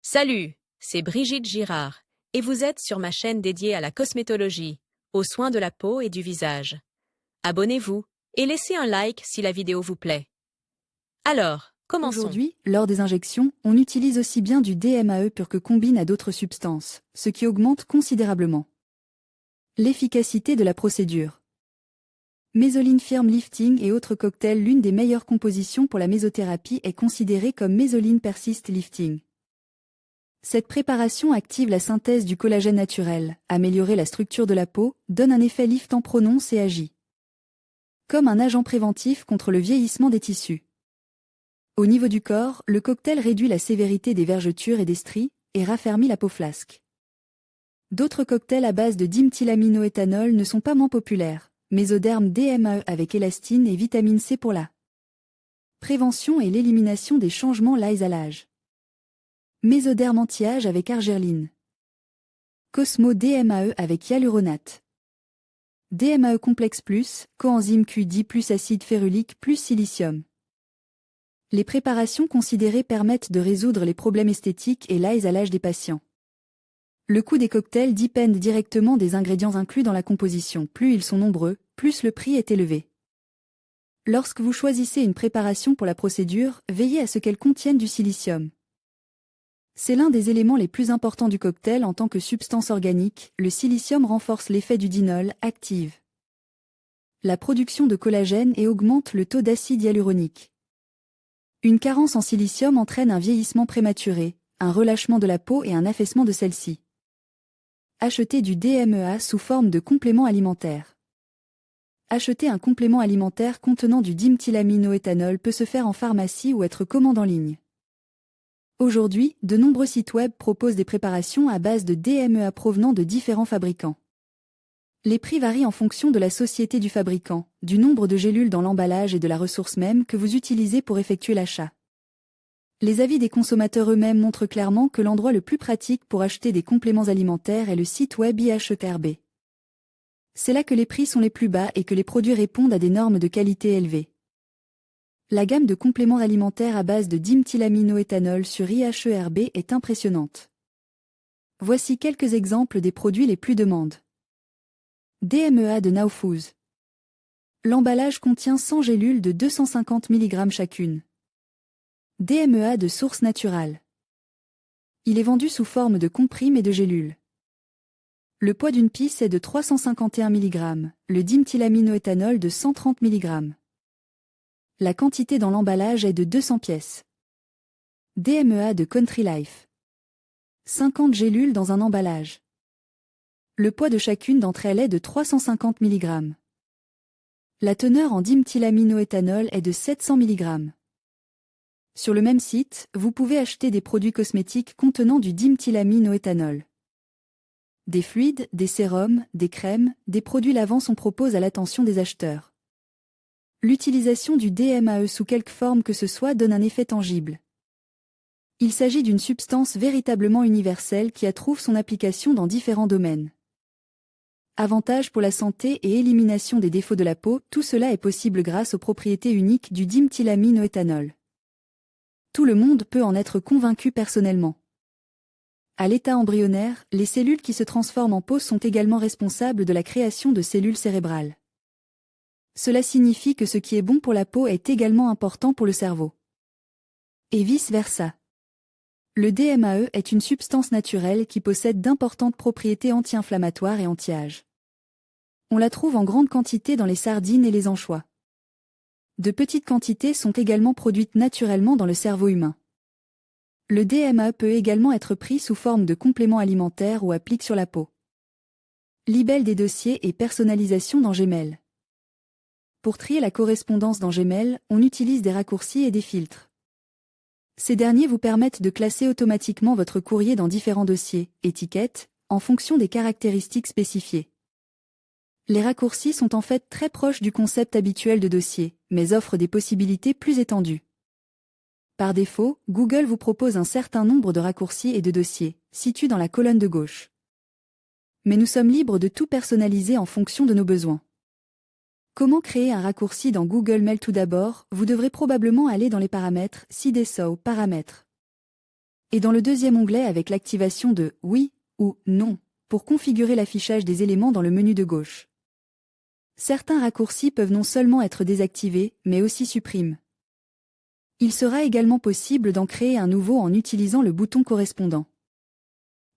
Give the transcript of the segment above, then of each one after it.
Salut, c'est Brigitte Girard, et vous êtes sur ma chaîne dédiée à la cosmétologie, aux soins de la peau et du visage. Abonnez-vous et laissez un like si la vidéo vous plaît. Alors, commençons. Aujourd'hui, lors des injections, on utilise aussi bien du DMAE pur que combine à d'autres substances, ce qui augmente considérablement l'efficacité de la procédure. Mesoline Firm Lifting et autres cocktails. L'une des meilleures compositions pour la mésothérapie est considérée comme Mesoline Persist Lifting. Cette préparation active la synthèse du collagène naturel, améliore la structure de la peau, donne un effet liftant prononcé et agit comme un agent préventif contre le vieillissement des tissus. Au niveau du corps, le cocktail réduit la sévérité des vergetures et des stries, et raffermit la peau flasque. D'autres cocktails à base de diméthylaminoéthanol ne sont pas moins populaires, Mesoderm DMAE avec élastine et vitamine C pour la prévention et l'élimination des changements l'âge à l'âge. Mesoderm anti-âge avec argerline. Cosmo DMAE avec hyaluronate. DMAE complexe plus, coenzyme Q10 plus acide férulique plus silicium. Les préparations considérées permettent de résoudre les problèmes esthétiques et l'âge à l'âge des patients. Le coût des cocktails dépend directement des ingrédients inclus dans la composition. Plus ils sont nombreux, plus le prix est élevé. Lorsque vous choisissez une préparation pour la procédure, veillez à ce qu'elle contienne du silicium. C'est l'un des éléments les plus importants du cocktail en tant que substance organique. Le silicium renforce l'effet du dinol, active la production de collagène et augmente le taux d'acide hyaluronique. Une carence en silicium entraîne un vieillissement prématuré, un relâchement de la peau et un affaissement de celle-ci. Achetez du DMEA sous forme de complément alimentaire. Acheter un complément alimentaire contenant du diméthylaminoéthanol peut se faire en pharmacie ou être commandé en ligne. Aujourd'hui, de nombreux sites web proposent des préparations à base de DMEA provenant de différents fabricants. Les prix varient en fonction de la société du fabricant, du nombre de gélules dans l'emballage et de la ressource même que vous utilisez pour effectuer l'achat. Les avis des consommateurs eux-mêmes montrent clairement que l'endroit le plus pratique pour acheter des compléments alimentaires est le site web IHETRB. C'est là que les prix sont les plus bas et que les produits répondent à des normes de qualité élevées. La gamme de compléments alimentaires à base de diméthylaminoéthanol sur IHERB est impressionnante. Voici quelques exemples des produits les plus demandés. DMEA de Nowfoods. L'emballage contient 100 gélules de 250 mg chacune. DMEA de source naturelle. Il est vendu sous forme de comprimes et de gélules. Le poids d'une pisse est de 351 mg, le diméthylaminoéthanol de 130 mg. La quantité dans l'emballage est de 200 pièces. DMEA de Country Life. 50 gélules dans un emballage. Le poids de chacune d'entre elles est de 350 mg. La teneur en diméthylaminoéthanol est de 700 mg. Sur le même site, vous pouvez acheter des produits cosmétiques contenant du diméthylaminoéthanol. Des fluides, des sérums, des crèmes, des produits lavants sont proposés à l'attention des acheteurs. L'utilisation du DMAE sous quelque forme que ce soit donne un effet tangible. Il s'agit d'une substance véritablement universelle qui trouve son application dans différents domaines. Avantages pour la santé et élimination des défauts de la peau, tout cela est possible grâce aux propriétés uniques du diméthylaminoéthanol. Tout le monde peut en être convaincu personnellement. À l'état embryonnaire, les cellules qui se transforment en peau sont également responsables de la création de cellules cérébrales. Cela signifie que ce qui est bon pour la peau est également important pour le cerveau. Et vice-versa. Le DMAE est une substance naturelle qui possède d'importantes propriétés anti-inflammatoires et anti-âge. On la trouve en grande quantité dans les sardines et les anchois. De petites quantités sont également produites naturellement dans le cerveau humain. Le DMAE peut également être pris sous forme de complément alimentaire ou applique sur la peau. Libelle des dossiers et personnalisation dans Gmail. Pour trier la correspondance dans Gmail, on utilise des raccourcis et des filtres. Ces derniers vous permettent de classer automatiquement votre courrier dans différents dossiers, étiquettes, en fonction des caractéristiques spécifiées. Les raccourcis sont en fait très proches du concept habituel de dossier, mais offrent des possibilités plus étendues. Par défaut, Google vous propose un certain nombre de raccourcis et de dossiers, situés dans la colonne de gauche. Mais nous sommes libres de tout personnaliser en fonction de nos besoins. Comment créer un raccourci dans Google Mail? Tout d'abord, vous devrez probablement aller dans les paramètres, ci-dessous, paramètres. et dans le deuxième onglet avec l'activation de « Oui » ou « Non » pour configurer l'affichage des éléments dans le menu de gauche. Certains raccourcis peuvent non seulement être désactivés, mais aussi supprimés. Il sera également possible d'en créer un nouveau en utilisant le bouton correspondant.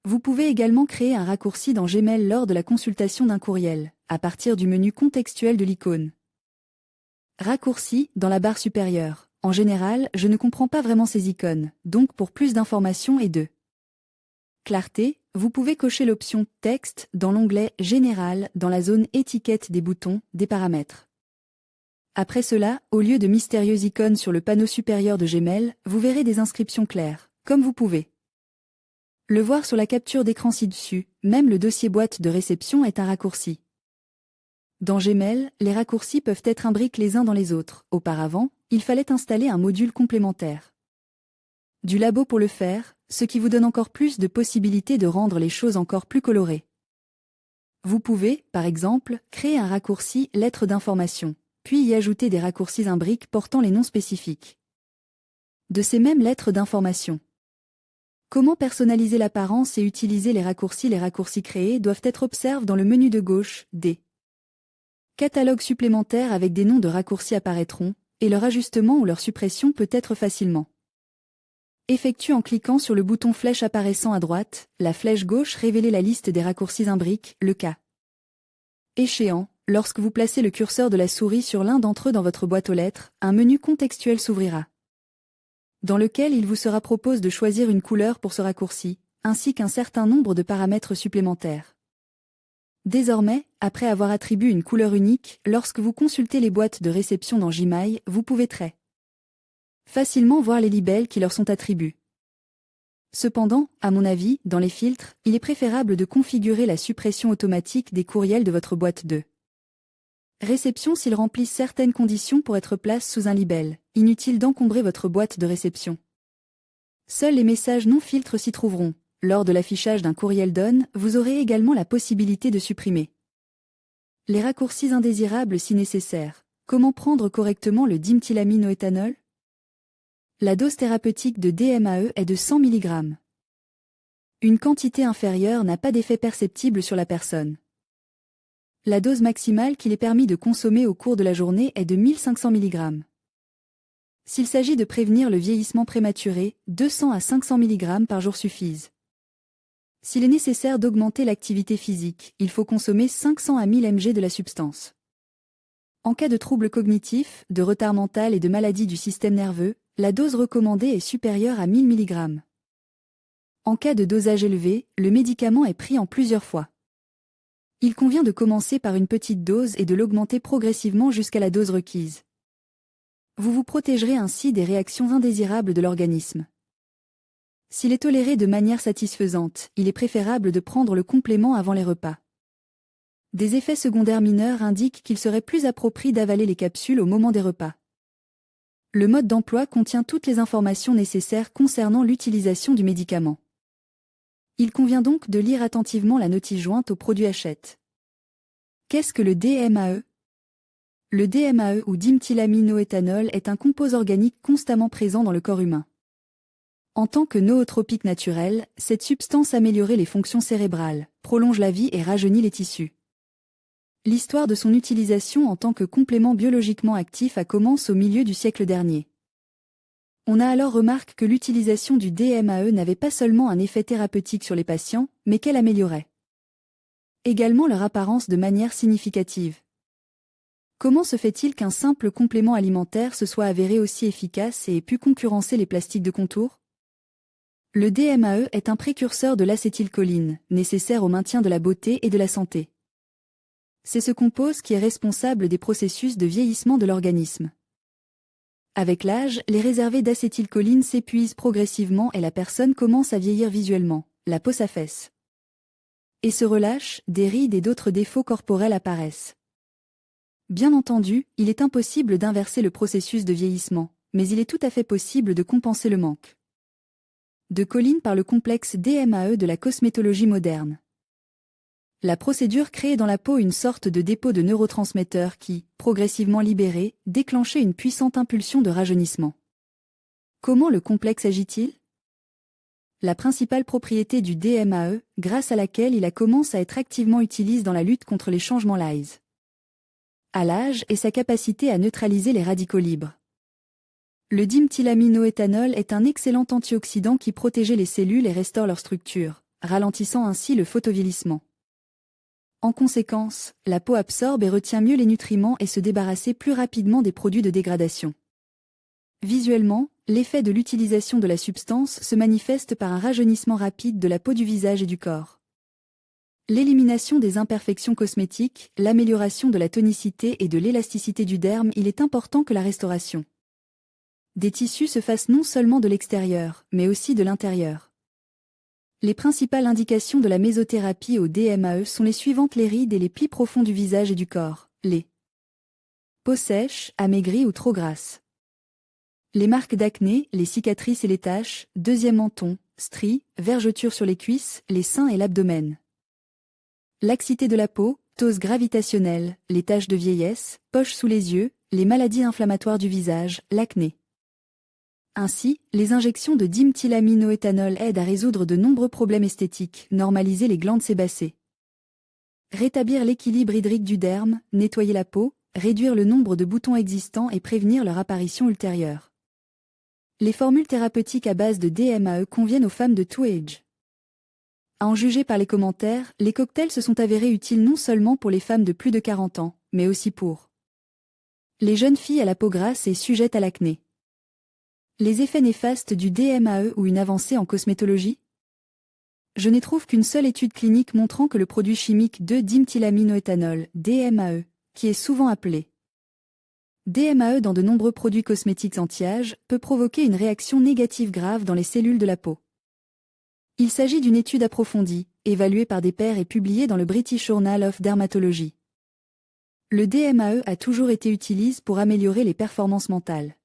Vous pouvez également créer un raccourci dans Gmail lors de la consultation d'un courriel, à partir du menu contextuel de l'icône. Raccourci dans la barre supérieure. En général, je ne comprends pas vraiment ces icônes, donc pour plus d'informations et de clarté, vous pouvez cocher l'option Texte dans l'onglet Général dans la zone Étiquette des boutons, des paramètres. Après cela, au lieu de mystérieuses icônes sur le panneau supérieur de Gmail, vous verrez des inscriptions claires, comme vous pouvez le voir sur la capture d'écran ci-dessus. Même le dossier boîte de réception est un raccourci. Dans Gmail, les raccourcis peuvent être imbriqués les uns dans les autres. Auparavant, il fallait installer un module complémentaire du labo pour le faire, ce qui vous donne encore plus de possibilités de rendre les choses encore plus colorées. Vous pouvez, par exemple, créer un raccourci lettre d'information, puis y ajouter des raccourcis imbriques portant les noms spécifiques de ces mêmes lettres d'information. Comment personnaliser l'apparence et utiliser les raccourcis? Les raccourcis créés doivent être observés dans le menu de gauche. Des catalogues supplémentaires avec des noms de raccourcis apparaîtront, et leur ajustement ou leur suppression peut être facilement effectué en cliquant sur le bouton flèche apparaissant à droite. La flèche gauche révèle la liste des raccourcis imbriques, le cas échéant. Lorsque vous placez le curseur de la souris sur l'un d'entre eux dans votre boîte aux lettres, un menu contextuel s'ouvrira, dans lequel il vous sera proposé de choisir une couleur pour ce raccourci, ainsi qu'un certain nombre de paramètres supplémentaires. Désormais, après avoir attribué une couleur unique, lorsque vous consultez les boîtes de réception dans Gmail, vous pouvez très facilement voir les libels qui leur sont attribués. Cependant, à mon avis, dans les filtres, il est préférable de configurer la suppression automatique des courriels de votre boîte de réception s'ils remplissent certaines conditions pour être placés sous un libel. Inutile d'encombrer votre boîte de réception. Seuls les messages non filtres s'y trouveront. Lors de l'affichage d'un courriel DON, vous aurez également la possibilité de supprimer les raccourcis indésirables si nécessaire. Comment prendre correctement le diméthylaminoéthanol? La dose thérapeutique de DMAE est de 100 mg. Une quantité inférieure n'a pas d'effet perceptible sur la personne. La dose maximale qu'il est permis de consommer au cours de la journée est de 1500 mg. S'il s'agit de prévenir le vieillissement prématuré, 200 à 500 mg par jour suffisent. S'il est nécessaire d'augmenter l'activité physique, il faut consommer 500 à 1000 mg de la substance. En cas de troubles cognitifs, de retard mental et de maladie du système nerveux, la dose recommandée est supérieure à 1000 mg. En cas de dosage élevé, le médicament est pris en plusieurs fois. Il convient de commencer par une petite dose et de l'augmenter progressivement jusqu'à la dose requise. Vous vous protégerez ainsi des réactions indésirables de l'organisme. S'il est toléré de manière satisfaisante, il est préférable de prendre le complément avant les repas. Des effets secondaires mineurs indiquent qu'il serait plus approprié d'avaler les capsules au moment des repas. Le mode d'emploi contient toutes les informations nécessaires concernant l'utilisation du médicament. Il convient donc de lire attentivement la notice jointe au produit Hachette. Qu'est-ce que le DMAE? Le DMAE ou diméthylaminoéthanol est un composé organique constamment présent dans le corps humain. En tant que nootropique naturel, cette substance améliore les fonctions cérébrales, prolonge la vie et rajeunit les tissus. L'histoire de son utilisation en tant que complément biologiquement actif a commencé au milieu du siècle dernier. On a alors remarqué que l'utilisation du DMAE n'avait pas seulement un effet thérapeutique sur les patients, mais qu'elle améliorait également leur apparence de manière significative. Comment se fait-il qu'un simple complément alimentaire se soit avéré aussi efficace et ait pu concurrencer les plastiques de contour? Le DMAE est un précurseur de l'acétylcholine, nécessaire au maintien de la beauté et de la santé. C'est ce composé qui est responsable des processus de vieillissement de l'organisme. Avec l'âge, les réserves d'acétylcholine s'épuisent progressivement et la personne commence à vieillir visuellement, la peau s'affaisse et se relâche, des rides et d'autres défauts corporels apparaissent. Bien entendu, il est impossible d'inverser le processus de vieillissement, mais il est tout à fait possible de compenser le manque de choline par le complexe DMAE de la cosmétologie moderne. La procédure crée dans la peau une sorte de dépôt de neurotransmetteurs qui, progressivement libérés, déclenchait une puissante impulsion de rajeunissement. Comment le complexe agit-il? la principale propriété du DMAE, grâce à laquelle il commence à être activement utilisé dans la lutte contre les changements lyse. À l'âge et sa capacité à neutraliser les radicaux libres. Le diméthylaminoéthanol est un excellent antioxydant qui protège les cellules et restaure leur structure, ralentissant ainsi le photovieillissement. En conséquence, la peau absorbe et retient mieux les nutriments et se débarrasser plus rapidement des produits de dégradation. Visuellement, l'effet de l'utilisation de la substance se manifeste par un rajeunissement rapide de la peau du visage et du corps. L'élimination des imperfections cosmétiques, l'amélioration de la tonicité et de l'élasticité du derme. Il est important que la restauration des tissus se fasse non seulement de l'extérieur, mais aussi de l'intérieur. Les principales indications de la mésothérapie au DMAE sont les suivantes: les rides et les plis profonds du visage et du corps, les peaux sèches, amaigries ou trop grasses, les marques d'acné, les cicatrices et les taches, deuxième menton, stries, vergetures sur les cuisses, les seins et l'abdomen. Laxité de la peau, ptose gravitationnelle, les taches de vieillesse, poches sous les yeux, les maladies inflammatoires du visage, l'acné. Ainsi, les injections de diméthylaminoéthanol aident à résoudre de nombreux problèmes esthétiques, normaliser les glandes sébacées, rétablir l'équilibre hydrique du derme, nettoyer la peau, réduire le nombre de boutons existants et prévenir leur apparition ultérieure. Les formules thérapeutiques à base de DMAE conviennent aux femmes de tout âge. À en juger par les commentaires, les cocktails se sont avérés utiles non seulement pour les femmes de plus de 40 ans, mais aussi pour les jeunes filles à la peau grasse et sujettes à l'acné. Les effets néfastes du DMAE ou une avancée en cosmétologie? Je n'ai trouvé qu'une seule étude clinique montrant que le produit chimique 2-diméthylaminoéthanol, DMAE, qui est souvent appelé DMAE dans de nombreux produits cosmétiques anti-âge, peut provoquer une réaction négative grave dans les cellules de la peau. Il s'agit d'une étude approfondie, évaluée par des pairs et publiée dans le British Journal of Dermatology. Le DMAE a toujours été utilisé pour améliorer les performances mentales.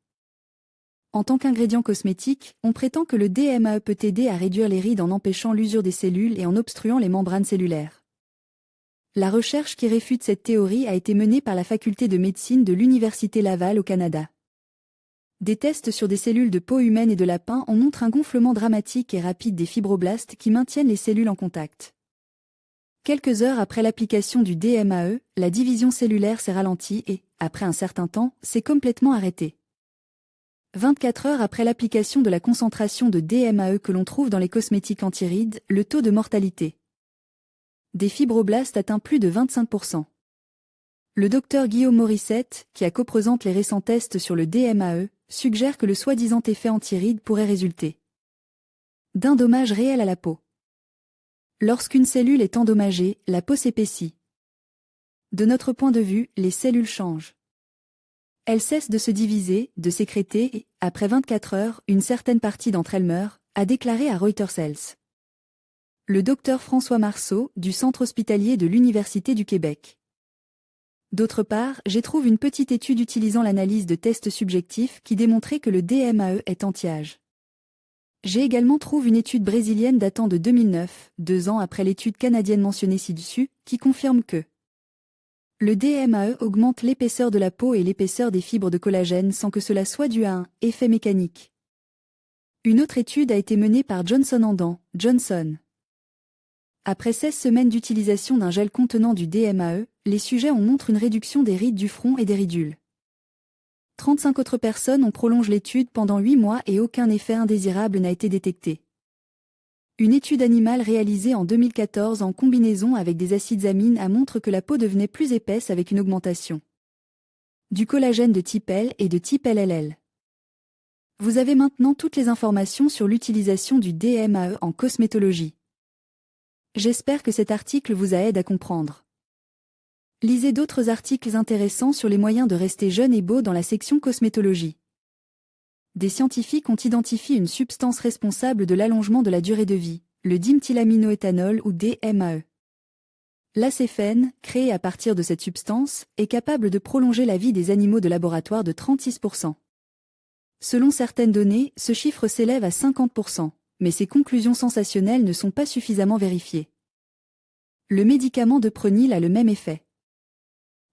En tant qu'ingrédient cosmétique, on prétend que le DMAE peut aider à réduire les rides en empêchant l'usure des cellules et en obstruant les membranes cellulaires. La recherche qui réfute cette théorie a été menée par la faculté de médecine de l'Université Laval au Canada. Des tests sur des cellules de peau humaine et de lapin en montrent un gonflement dramatique et rapide des fibroblastes qui maintiennent les cellules en contact. Quelques heures après l'application du DMAE, la division cellulaire s'est ralentie et, après un certain temps, s'est complètement arrêtée. 24 heures après l'application de la concentration de DMAE que l'on trouve dans les cosmétiques anti-rides, le taux de mortalité des fibroblastes atteint plus de 25%. Le docteur Guillaume Morissette, qui a coprésente les récents tests sur le DMAE, suggère que le soi-disant effet anti-rides pourrait résulter d'un dommage réel à la peau. Lorsqu'une cellule est endommagée, la peau s'épaissit. De notre point de vue, les cellules changent. Elles cessent de se diviser, de sécréter et, après 24 heures, une certaine partie d'entre elles meurt, a déclaré à Reuters Health le docteur François Marceau, du Centre hospitalier de l'Université du Québec. D'autre part, j'ai trouvé une petite étude utilisant l'analyse de tests subjectifs qui démontrait que le DMAE est anti-âge. J'ai également trouvé une étude brésilienne datant de 2009, 2 ans après l'étude canadienne mentionnée ci-dessus, qui confirme que le DMAE augmente l'épaisseur de la peau et l'épaisseur des fibres de collagène sans que cela soit dû à un effet mécanique. Une autre étude a été menée par Johnson. Après 16 semaines d'utilisation d'un gel contenant du DMAE, les sujets en montrent une réduction des rides du front et des ridules. 35 autres personnes ont prolongé l'étude pendant 8 mois et aucun effet indésirable n'a été détecté. Une étude animale réalisée en 2014 en combinaison avec des acides amines montre que la peau devenait plus épaisse avec une augmentation du collagène de type L et de type LLL. Vous avez maintenant toutes les informations sur l'utilisation du DMAE en cosmétologie. J'espère que cet article vous aide à comprendre. Lisez d'autres articles intéressants sur les moyens de rester jeune et beau dans la section cosmétologie. Des scientifiques ont identifié une substance responsable de l'allongement de la durée de vie, le diméthylaminoéthanol ou DMAE. L'acéphène, créé à partir de cette substance, est capable de prolonger la vie des animaux de laboratoire de 36%. Selon certaines données, ce chiffre s'élève à 50%. Mais ces conclusions sensationnelles ne sont pas suffisamment vérifiées. Le médicament Deprenil a le même effet.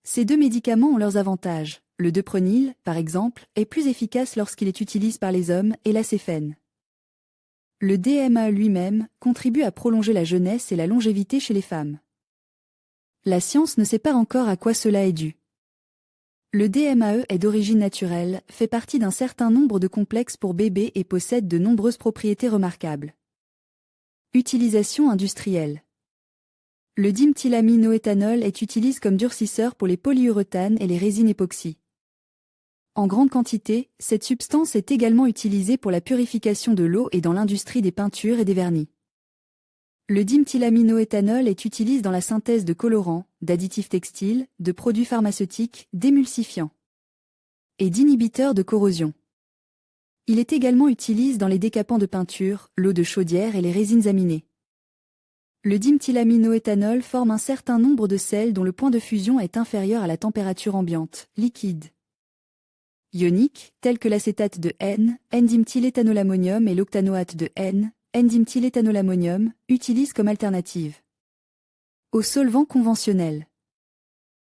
Ces deux médicaments ont leurs avantages. Le Deprenil, par exemple, est plus efficace lorsqu'il est utilisé par les hommes et l'acéphène. Le DMAE lui-même contribue à prolonger la jeunesse et la longévité chez les femmes. La science ne sait pas encore à quoi cela est dû. Le DMAE est d'origine naturelle, fait partie d'un certain nombre de complexes pour bébés et possède de nombreuses propriétés remarquables. Utilisation industrielle. Le diméthylaminoéthanol est utilisé comme durcisseur pour les polyuréthanes et les résines époxy. En grande quantité, cette substance est également utilisée pour la purification de l'eau et dans l'industrie des peintures et des vernis. Le diméthylaminoéthanol est utilisé dans la synthèse de colorants, d'additifs textiles, de produits pharmaceutiques, d'émulsifiants et d'inhibiteurs de corrosion. Il est également utilisé dans les décapants de peinture, l'eau de chaudière et les résines aminées. Le diméthylaminoéthanol forme un certain nombre de sels dont le point de fusion est inférieur à la température ambiante, liquide. Ioniques, tels que l'acétate de N-diméthyléthanolamonium et l'octanoate de N-diméthyléthanolamonium, utilisent comme alternative aux solvants conventionnels.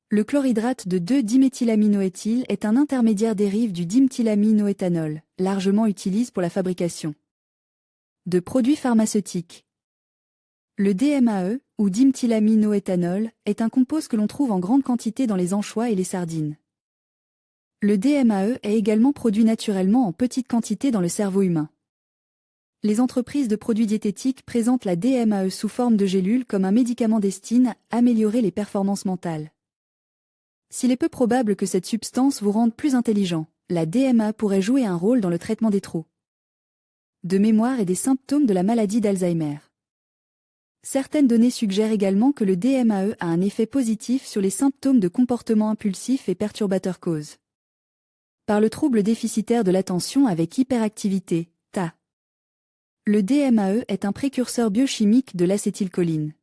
Le chlorhydrate de 2-diméthylaminoéthyle est un intermédiaire dérive du diméthylaminoéthanol, largement utilisé pour la fabrication de produits pharmaceutiques. Le DMAE, ou diméthylaminoéthanol, est un composé que l'on trouve en grande quantité dans les anchois et les sardines. Le DMAE est également produit naturellement en petite quantité dans le cerveau humain. Les entreprises de produits diététiques présentent la DMAE sous forme de gélules comme un médicament destiné à améliorer les performances mentales. S'il est peu probable que cette substance vous rende plus intelligent, la DMAE pourrait jouer un rôle dans le traitement des troubles de mémoire et des symptômes de la maladie d'Alzheimer. Certaines données suggèrent également que le DMAE a un effet positif sur les symptômes de comportement impulsif et perturbateur cause par le trouble déficitaire de l'attention avec hyperactivité, TA. Le DMAE est un précurseur biochimique de l'acétylcholine.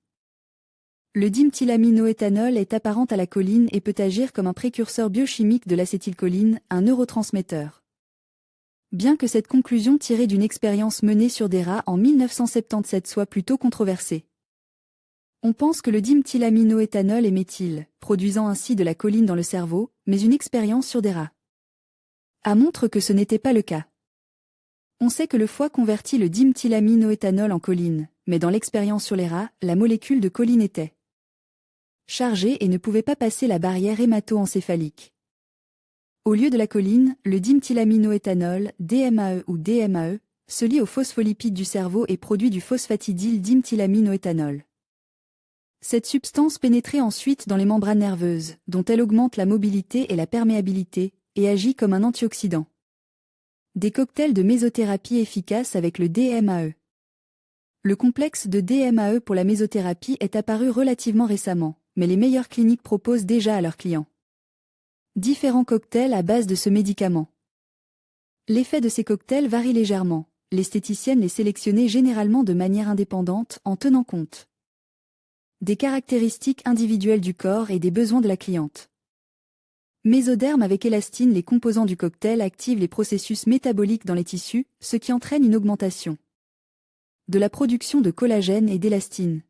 Le diméthylaminoéthanol est apparent à la choline et peut agir comme un précurseur biochimique de l'acétylcholine, un neurotransmetteur. Bien que cette conclusion tirée d'une expérience menée sur des rats en 1977 soit plutôt controversée. On pense que le diméthylaminoéthanol est méthyle, produisant ainsi de la choline dans le cerveau, mais une expérience sur des rats montre que ce n'était pas le cas. On sait que le foie convertit le diméthylaminoéthanol en choline, mais dans l'expérience sur les rats, la molécule de choline était chargée et ne pouvait pas passer la barrière hémato-encéphalique. Au lieu de la choline, le diméthylaminoéthanol, DMAE ou DMAE, se lie aux phospholipides du cerveau et produit du phosphatidyl diméthylaminoéthanol. Cette substance pénétrait ensuite dans les membranes nerveuses, dont elle augmente la mobilité et la perméabilité, et agit comme un antioxydant. Des cocktails de mésothérapie efficaces avec le DMAE. Le complexe de DMAE pour la mésothérapie est apparu relativement récemment, mais les meilleures cliniques proposent déjà à leurs clients différents cocktails à base de ce médicament. L'effet de ces cocktails varie légèrement. L'esthéticienne les sélectionnait généralement de manière indépendante en tenant compte des caractéristiques individuelles du corps et des besoins de la cliente. Mésoderme avec élastine. Les composants du cocktail activent les processus métaboliques dans les tissus, ce qui entraîne une augmentation de la production de collagène et d'élastine.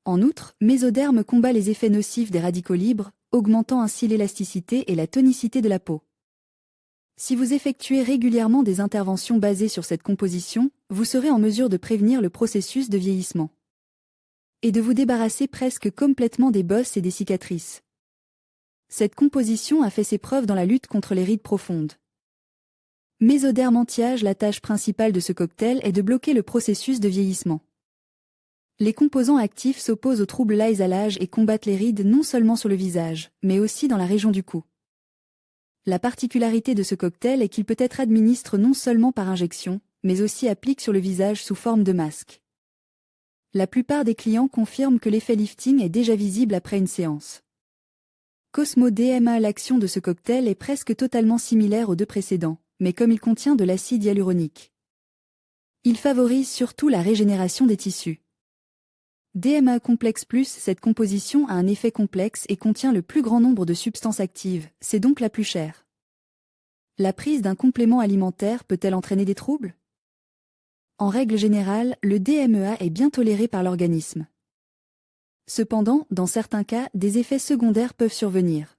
En outre, Mésoderme combat les effets nocifs des radicaux libres, augmentant ainsi l'élasticité et la tonicité de la peau. Si vous effectuez régulièrement des interventions basées sur cette composition, vous serez en mesure de prévenir le processus de vieillissement et de vous débarrasser presque complètement des bosses et des cicatrices. Cette composition a fait ses preuves dans la lutte contre les rides profondes. Mésoderme anti-âge. La tâche principale de ce cocktail est de bloquer le processus de vieillissement. Les composants actifs s'opposent aux troubles liés à l'âge et combattent les rides non seulement sur le visage, mais aussi dans la région du cou. La particularité de ce cocktail est qu'il peut être administré non seulement par injection, mais aussi appliqué sur le visage sous forme de masque. La plupart des clients confirment que l'effet lifting est déjà visible après une séance. Cosmo DMA. L'action de ce cocktail est presque totalement similaire aux deux précédents, mais comme il contient de l'acide hyaluronique, il favorise surtout la régénération des tissus. DMA complexe plus. Cette composition a un effet complexe et contient le plus grand nombre de substances actives, c'est donc la plus chère. La prise d'un complément alimentaire peut-elle entraîner des troubles? En règle générale, le DMEA est bien toléré par l'organisme. Cependant, dans certains cas, des effets secondaires peuvent survenir.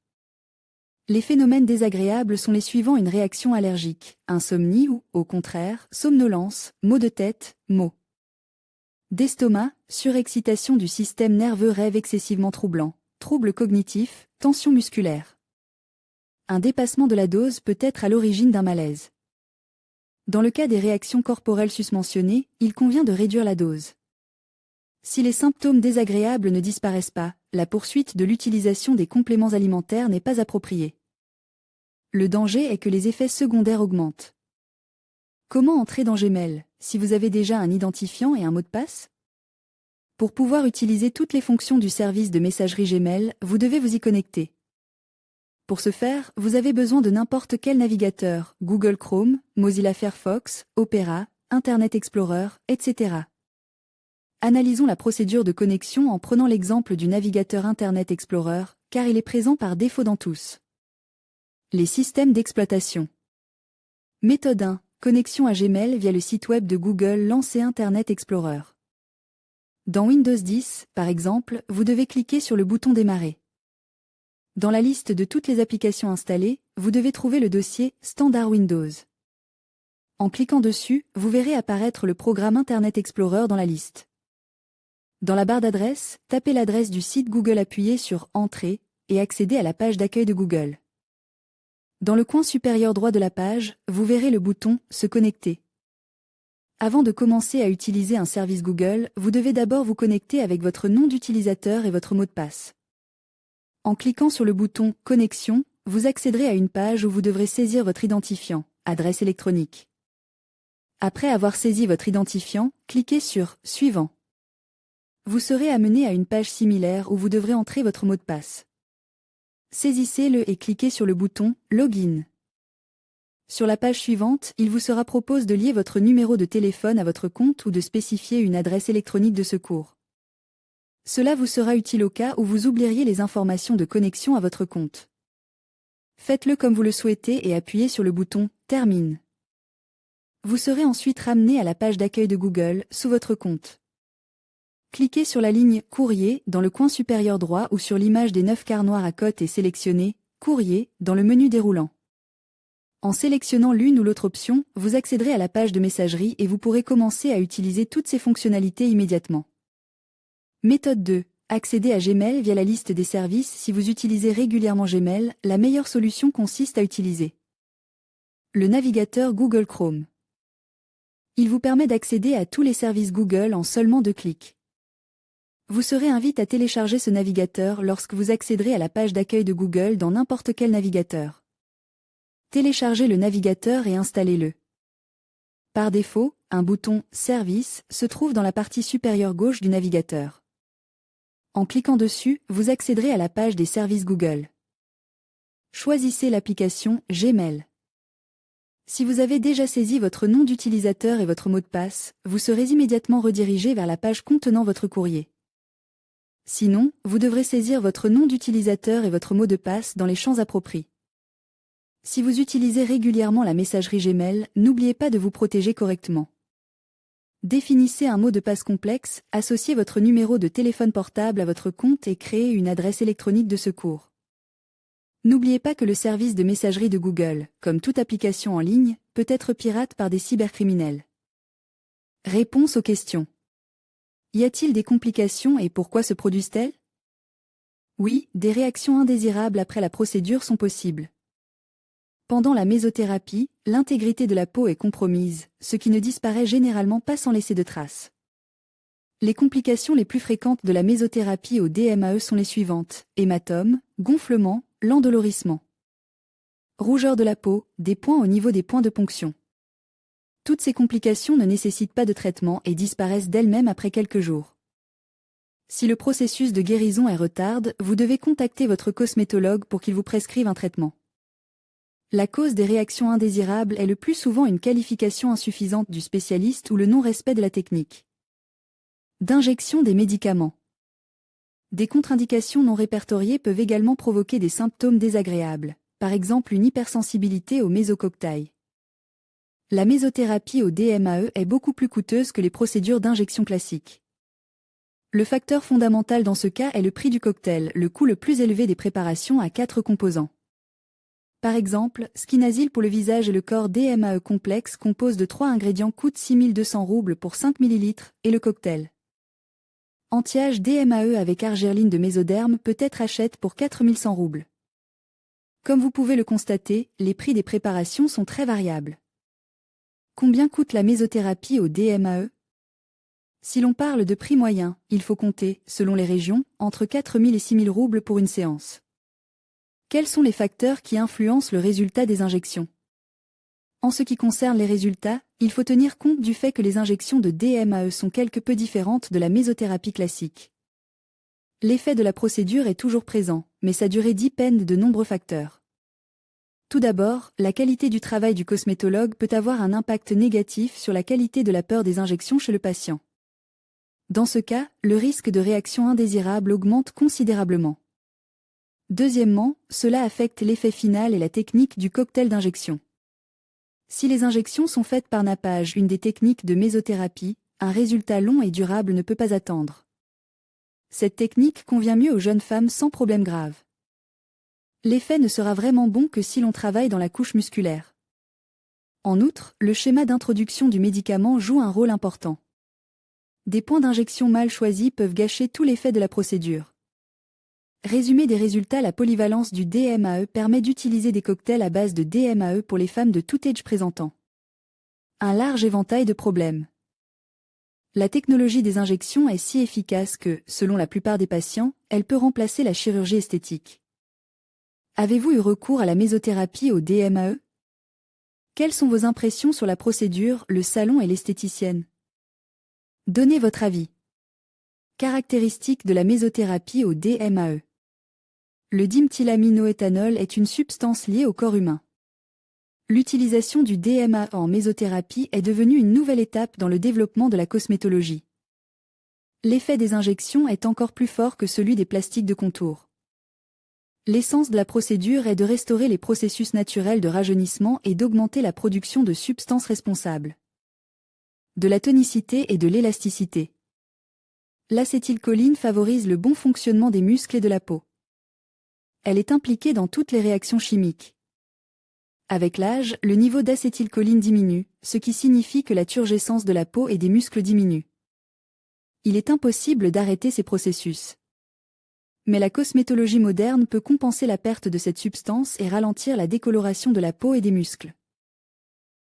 Les phénomènes désagréables sont les suivants: une réaction allergique, insomnie ou, au contraire, somnolence, maux de tête, maux d'estomac, surexcitation du système nerveux, rêve excessivement troublant, troubles cognitifs, tension musculaire. Un dépassement de la dose peut être à l'origine d'un malaise. Dans le cas des réactions corporelles susmentionnées, il convient de réduire la dose. Si les symptômes désagréables ne disparaissent pas, la poursuite de l'utilisation des compléments alimentaires n'est pas appropriée. Le danger est que les effets secondaires augmentent. Comment entrer dans Gmail, si vous avez déjà un identifiant et un mot de passe? Pour pouvoir utiliser toutes les fonctions du service de messagerie Gmail, vous devez vous y connecter. Pour ce faire, vous avez besoin de n'importe quel navigateur, Google Chrome, Mozilla Firefox, Opera, Internet Explorer, etc. Analysons la procédure de connexion en prenant l'exemple du navigateur Internet Explorer, car il est présent par défaut dans tous. Les systèmes d'exploitation. Méthode 1. Connexion à Gmail via le site web de Google. Lancez Internet Explorer. Dans Windows 10, par exemple, vous devez cliquer sur le bouton Démarrer. Dans la liste de toutes les applications installées, vous devez trouver le dossier Standard Windows. En cliquant dessus, vous verrez apparaître le programme Internet Explorer dans la liste. Dans la barre d'adresse, tapez l'adresse du site Google, appuyez sur Entrée et accédez à la page d'accueil de Google. Dans le coin supérieur droit de la page, vous verrez le bouton Se connecter. Avant de commencer à utiliser un service Google, vous devez d'abord vous connecter avec votre nom d'utilisateur et votre mot de passe. En cliquant sur le bouton Connexion, vous accéderez à une page où vous devrez saisir votre identifiant, adresse électronique. Après avoir saisi votre identifiant, cliquez sur Suivant. Vous serez amené à une page similaire où vous devrez entrer votre mot de passe. Saisissez-le et cliquez sur le bouton Login. Sur la page suivante, il vous sera proposé de lier votre numéro de téléphone à votre compte ou de spécifier une adresse électronique de secours. Cela vous sera utile au cas où vous oublieriez les informations de connexion à votre compte. Faites-le comme vous le souhaitez et appuyez sur le bouton Termine. Vous serez ensuite ramené à la page d'accueil de Google sous votre compte. Cliquez sur la ligne Courrier dans le coin supérieur droit ou sur l'image des 9 quarts noirs à côté et sélectionnez Courrier dans le menu déroulant. En sélectionnant l'une ou l'autre option, vous accéderez à la page de messagerie et vous pourrez commencer à utiliser toutes ces fonctionnalités immédiatement. Méthode 2. Accéder à Gmail via la liste des services. Si vous utilisez régulièrement Gmail, la meilleure solution consiste à utiliser le navigateur Google Chrome. Il vous permet d'accéder à tous les services Google en seulement 2 clics. Vous serez invité à télécharger ce navigateur lorsque vous accéderez à la page d'accueil de Google dans n'importe quel navigateur. Téléchargez le navigateur et installez-le. Par défaut, un bouton « Service » se trouve dans la partie supérieure gauche du navigateur. En cliquant dessus, vous accéderez à la page des services Google. Choisissez l'application Gmail. Si vous avez déjà saisi votre nom d'utilisateur et votre mot de passe, vous serez immédiatement redirigé vers la page contenant votre courrier. Sinon, vous devrez saisir votre nom d'utilisateur et votre mot de passe dans les champs appropriés. Si vous utilisez régulièrement la messagerie Gmail, n'oubliez pas de vous protéger correctement. Définissez un mot de passe complexe, associez votre numéro de téléphone portable à votre compte et créez une adresse électronique de secours. N'oubliez pas que le service de messagerie de Google, comme toute application en ligne, peut être pirate par des cybercriminels. Réponse aux questions. Y a-t-il des complications et pourquoi se produisent-elles? Oui, des réactions indésirables après la procédure sont possibles. Pendant la mésothérapie, l'intégrité de la peau est compromise, ce qui ne disparaît généralement pas sans laisser de traces. Les complications les plus fréquentes de la mésothérapie au DMAE sont les suivantes: hématomes, gonflement, l'endolorissement, rougeur de la peau, des points au niveau des points de ponction. Toutes ces complications ne nécessitent pas de traitement et disparaissent d'elles-mêmes après quelques jours. Si le processus de guérison est retardé, vous devez contacter votre cosmétologue pour qu'il vous prescrive un traitement. La cause des réactions indésirables est le plus souvent une qualification insuffisante du spécialiste ou le non-respect de la technique d'injection des médicaments. Des contre-indications non répertoriées peuvent également provoquer des symptômes désagréables, par exemple une hypersensibilité au mésococktail. La mésothérapie au DMAE est beaucoup plus coûteuse que les procédures d'injection classiques. Le facteur fondamental dans ce cas est le prix du cocktail, le coût le plus élevé des préparations à 4 composants. Par exemple, Skinazil pour le visage et le corps DMAE complexe compose de 3 ingrédients coûte 6200 roubles pour 5 ml, et le cocktail anti-âge DMAE avec argireline de mésoderme peut être achète pour 4100 roubles. Comme vous pouvez le constater, les prix des préparations sont très variables. Combien coûte la mésothérapie au DMAE? Si l'on parle de prix moyen, il faut compter, selon les régions, entre 4000 et 6000 roubles pour une séance. Quels sont les facteurs qui influencent le résultat des injections? En ce qui concerne les résultats, il faut tenir compte du fait que les injections de DMAE sont quelque peu différentes de la mésothérapie classique. L'effet de la procédure est toujours présent, mais sa durée dépend de nombreux facteurs. Tout d'abord, la qualité du travail du cosmétologue peut avoir un impact négatif sur la qualité de la peur des injections chez le patient. Dans ce cas, le risque de réaction indésirable augmente considérablement. Deuxièmement, cela affecte l'effet final et la technique du cocktail d'injection. Si les injections sont faites par nappage, une des techniques de mésothérapie, un résultat long et durable ne peut pas attendre. Cette technique convient mieux aux jeunes femmes sans problème grave. L'effet ne sera vraiment bon que si l'on travaille dans la couche musculaire. En outre, le schéma d'introduction du médicament joue un rôle important. Des points d'injection mal choisis peuvent gâcher tout l'effet de la procédure. Résumé des résultats, la polyvalence du DMAE permet d'utiliser des cocktails à base de DMAE pour les femmes de tout âge présentant un large éventail de problèmes. La technologie des injections est si efficace que, selon la plupart des patients, elle peut remplacer la chirurgie esthétique. Avez-vous eu recours à la mésothérapie au DMAE? Quelles sont vos impressions sur la procédure, le salon et l'esthéticienne? Donnez votre avis. Caractéristiques de la mésothérapie au DMAE. Le diméthylaminoéthanol est une substance liée au corps humain. L'utilisation du DMAE en mésothérapie est devenue une nouvelle étape dans le développement de la cosmétologie. L'effet des injections est encore plus fort que celui des plastiques de contour. L'essence de la procédure est de restaurer les processus naturels de rajeunissement et d'augmenter la production de substances responsables de la tonicité et de l'élasticité. L'acétylcholine favorise le bon fonctionnement des muscles et de la peau. Elle est impliquée dans toutes les réactions chimiques. Avec l'âge, le niveau d'acétylcholine diminue, ce qui signifie que la turgescence de la peau et des muscles diminue. Il est impossible d'arrêter ces processus. Mais la cosmétologie moderne peut compenser la perte de cette substance et ralentir la décoloration de la peau et des muscles.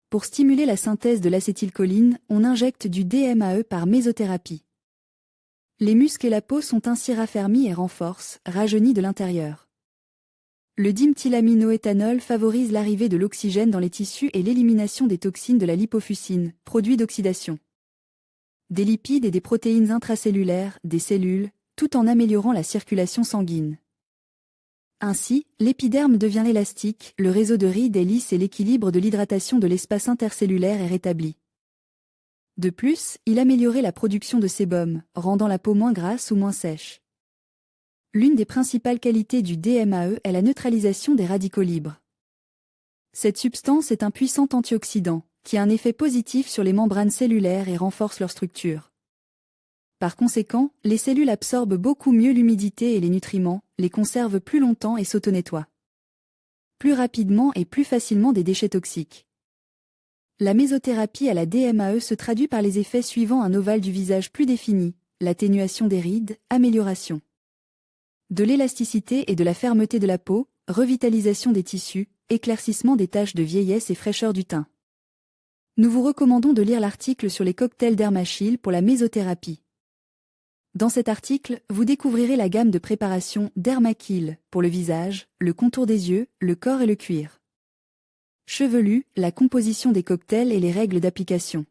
Pour stimuler la synthèse de l'acétylcholine, on injecte du DMAE par mésothérapie. Les muscles et la peau sont ainsi raffermis et rajeunis de l'intérieur. Le diméthylaminoéthanol favorise l'arrivée de l'oxygène dans les tissus et l'élimination des toxines de la lipofuscine, produit d'oxydation, des lipides et des protéines intracellulaires, des cellules, tout en améliorant la circulation sanguine. Ainsi, l'épiderme devient élastique, le réseau de rides est lisse et l'équilibre de l'hydratation de l'espace intercellulaire est rétabli. De plus, il améliorait la production de sébum, rendant la peau moins grasse ou moins sèche. L'une des principales qualités du DMAE est la neutralisation des radicaux libres. Cette substance est un puissant antioxydant, qui a un effet positif sur les membranes cellulaires et renforce leur structure. Par conséquent, les cellules absorbent beaucoup mieux l'humidité et les nutriments, les conservent plus longtemps et s'auto-nettoient plus rapidement et plus facilement des déchets toxiques. La mésothérapie à la DMAE se traduit par les effets suivants: un ovale du visage plus défini, l'atténuation des rides, amélioration de l'élasticité et de la fermeté de la peau, revitalisation des tissus, éclaircissement des taches de vieillesse et fraîcheur du teint. Nous vous recommandons de lire l'article sur les cocktails Dermachil pour la mésothérapie. Dans cet article, vous découvrirez la gamme de préparations Dermakill pour le visage, le contour des yeux, le corps et le cuir chevelu, la composition des cocktails et les règles d'application.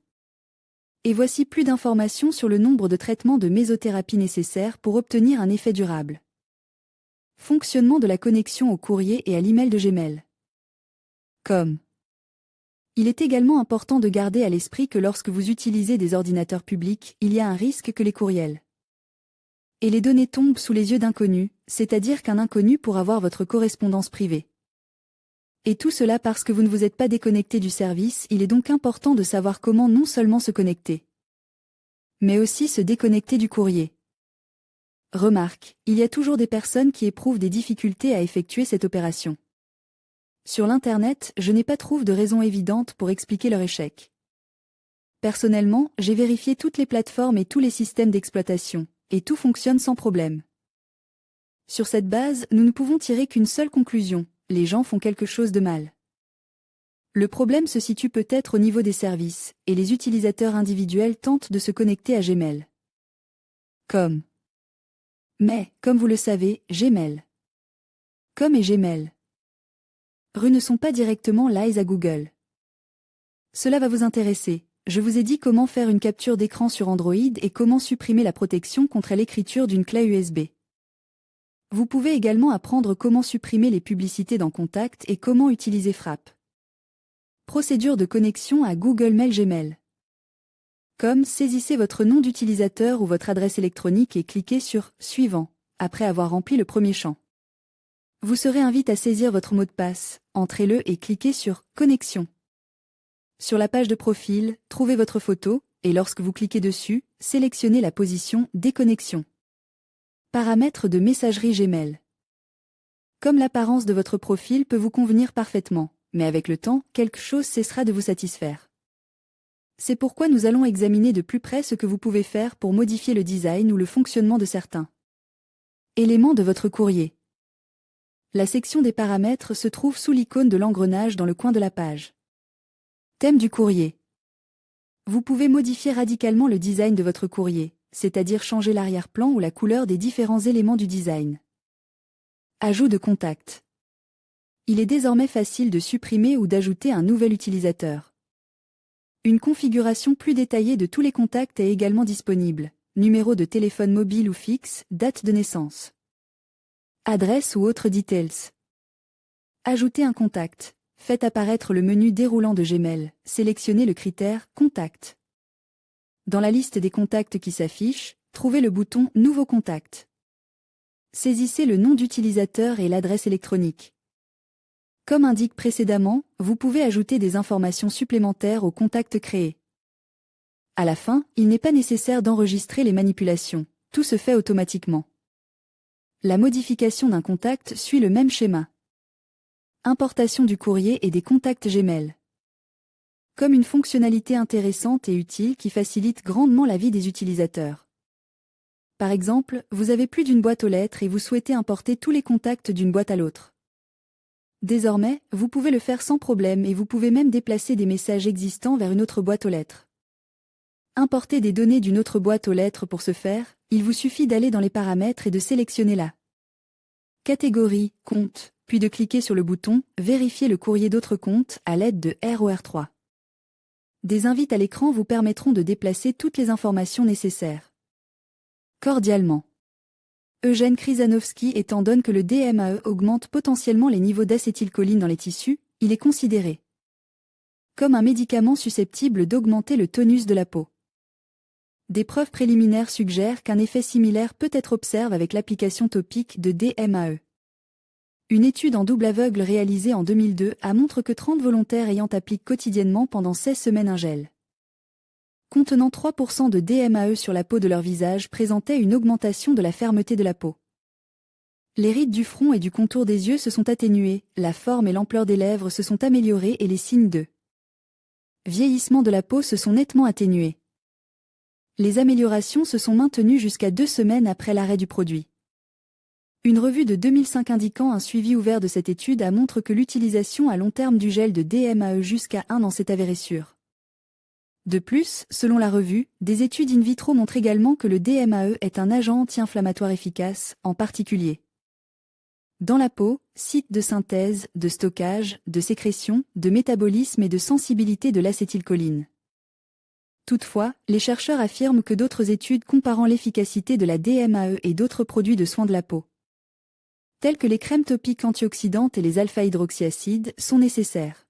Et voici plus d'informations sur le nombre de traitements de mésothérapie nécessaires pour obtenir un effet durable. Fonctionnement de la connexion au courrier et à l'email de Gmail. Il est également important de garder à l'esprit que lorsque vous utilisez des ordinateurs publics, il y a un risque que les courriels et les données tombent sous les yeux d'inconnus, c'est-à-dire qu'un inconnu pourra voir votre correspondance privée. Et tout cela parce que vous ne vous êtes pas déconnecté du service. Il est donc important de savoir comment non seulement se connecter, mais aussi se déconnecter du courrier. Remarque, il y a toujours des personnes qui éprouvent des difficultés à effectuer cette opération. Sur l'Internet, je n'ai pas trouvé de raison évidente pour expliquer leur échec. Personnellement, j'ai vérifié toutes les plateformes et tous les systèmes d'exploitation, et tout fonctionne sans problème. Sur cette base, nous ne pouvons tirer qu'une seule conclusion, les gens font quelque chose de mal. Le problème se situe peut-être au niveau des services, et les utilisateurs individuels tentent de se connecter à Gmail. Mais, comme vous le savez, Gmail et Gmail ne sont pas directement liés à Google. Cela va vous intéresser. Je vous ai dit comment faire une capture d'écran sur Android et comment supprimer la protection contre l'écriture d'une clé USB. Vous pouvez également apprendre comment supprimer les publicités dans Contact et comment utiliser Frappe. Procédure de connexion à Google Mail Gmail. Saisissez votre nom d'utilisateur ou votre adresse électronique et cliquez sur « Suivant » après avoir rempli le premier champ. Vous serez invité à saisir votre mot de passe, entrez-le et cliquez sur « Connexion ». Sur la page de profil, trouvez votre photo, et lorsque vous cliquez dessus, sélectionnez la position « Déconnexion ». Paramètres de messagerie Gmail. Comme l'apparence de votre profil peut vous convenir parfaitement, mais avec le temps, quelque chose cessera de vous satisfaire. C'est pourquoi nous allons examiner de plus près ce que vous pouvez faire pour modifier le design ou le fonctionnement de certains éléments de votre courrier. La section des paramètres se trouve sous l'icône de l'engrenage dans le coin de la page. Thème du courrier. Vous pouvez modifier radicalement le design de votre courrier, c'est-à-dire changer l'arrière-plan ou la couleur des différents éléments du design. Ajout de contact. Il est désormais facile de supprimer ou d'ajouter un nouvel utilisateur. Une configuration plus détaillée de tous les contacts est également disponible. Numéro de téléphone mobile ou fixe, date de naissance. Adresse ou autres details. Ajoutez un contact. Faites apparaître le menu déroulant de Gmail. Sélectionnez le critère « Contact ». Dans la liste des contacts qui s'affiche, trouvez le bouton « Nouveau contact ». Saisissez le nom d'utilisateur et l'adresse électronique. Comme indiqué précédemment, vous pouvez ajouter des informations supplémentaires aux contacts créés. À la fin, il n'est pas nécessaire d'enregistrer les manipulations, tout se fait automatiquement. La modification d'un contact suit le même schéma. Importation du courrier et des contacts Gmail. Comme une fonctionnalité intéressante et utile qui facilite grandement la vie des utilisateurs. Par exemple, vous avez plus d'une boîte aux lettres et vous souhaitez importer tous les contacts d'une boîte à l'autre. Désormais, vous pouvez le faire sans problème et vous pouvez même déplacer des messages existants vers une autre boîte aux lettres. Importer des données d'une autre boîte aux lettres pour ce faire, il vous suffit d'aller dans les paramètres et de sélectionner la catégorie « Compte », puis de cliquer sur le bouton « Vérifier le courrier d'autres comptes » à l'aide de ROR3. Des invites à l'écran vous permettront de déplacer toutes les informations nécessaires. Cordialement. Eugène Krizanovski étant donné que le DMAE augmente potentiellement les niveaux d'acétylcholine dans les tissus, il est considéré comme un médicament susceptible d'augmenter le tonus de la peau. Des preuves préliminaires suggèrent qu'un effet similaire peut être observé avec l'application topique de DMAE. Une étude en double aveugle réalisée en 2002 montre que 30 volontaires ayant appliqué quotidiennement pendant 16 semaines un gel contenant 3% de DMAE sur la peau de leur visage présentaient une augmentation de la fermeté de la peau. Les rides du front et du contour des yeux se sont atténuées, la forme et l'ampleur des lèvres se sont améliorées et les signes de vieillissement de la peau se sont nettement atténués. Les améliorations se sont maintenues jusqu'à 2 semaines après l'arrêt du produit. Une revue de 2005 indiquant un suivi ouvert de cette étude montre que l'utilisation à long terme du gel de DMAE jusqu'à 1 an s'est avérée sûre. De plus, selon la revue, des études in vitro montrent également que le DMAE est un agent anti-inflammatoire efficace, en particulier dans la peau, site de synthèse, de stockage, de sécrétion, de métabolisme et de sensibilité de l'acétylcholine. Toutefois, les chercheurs affirment que d'autres études comparant l'efficacité de la DMAE et d'autres produits de soins de la peau, tels que les crèmes topiques antioxydantes et les alpha-hydroxyacides, sont nécessaires.